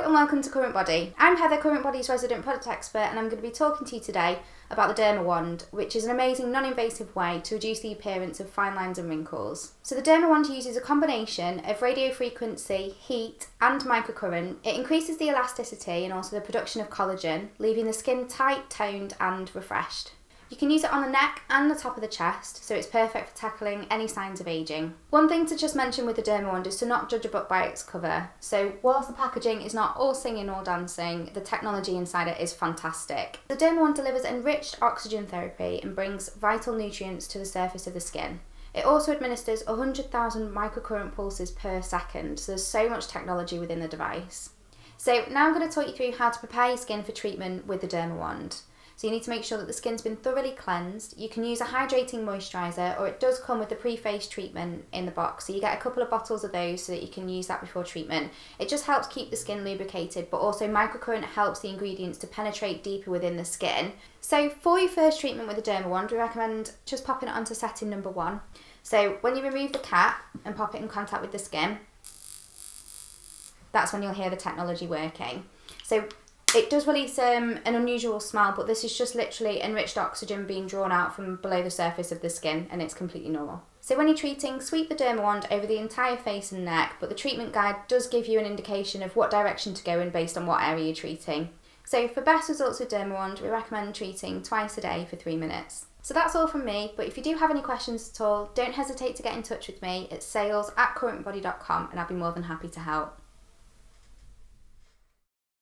Hello and welcome to Current Body. I'm Heather, Current Body's resident product expert, and I'm going to be talking to you today about the DermaWand, which is an amazing non-invasive way to reduce the appearance of fine lines and wrinkles. So the DermaWand uses a combination of radio frequency, heat and microcurrent. It increases the elasticity and also the production of collagen, leaving the skin tight, toned and refreshed. You can use it on the neck and the top of the chest, so it's perfect for tackling any signs of ageing. One thing to just mention with the DermaWand is to not judge a book by its cover. So whilst the packaging is not all singing or dancing, the technology inside it is fantastic. The DermaWand delivers enriched oxygen therapy and brings vital nutrients to the surface of the skin. It also administers 100,000 microcurrent pulses per second, so there's so much technology within the device. So now I'm going to talk you through how to prepare your skin for treatment with the DermaWand. So you need to make sure that the skin's been thoroughly cleansed. You can use a hydrating moisturiser, or it does come with the pre-face treatment in the box. So you get a couple of bottles of those so that you can use that before treatment. It just helps keep the skin lubricated, but also microcurrent helps the ingredients to penetrate deeper within the skin. So for your first treatment with the DermaWand, we recommend just popping it onto setting number 1. So when you remove the cap and pop it in contact with the skin, that's when you'll hear the technology working. So it does release an unusual smell, but this is just literally enriched oxygen being drawn out from below the surface of the skin, and it's completely normal. So when you're treating, sweep the DermaWand over the entire face and neck, but the treatment guide does give you an indication of what direction to go in based on what area you're treating. So for best results with DermaWand, we recommend treating twice a day for 3 minutes. So that's all from me, but if you do have any questions at all, don't hesitate to get in touch with me at sales@currentbody.com and I'll be more than happy to help.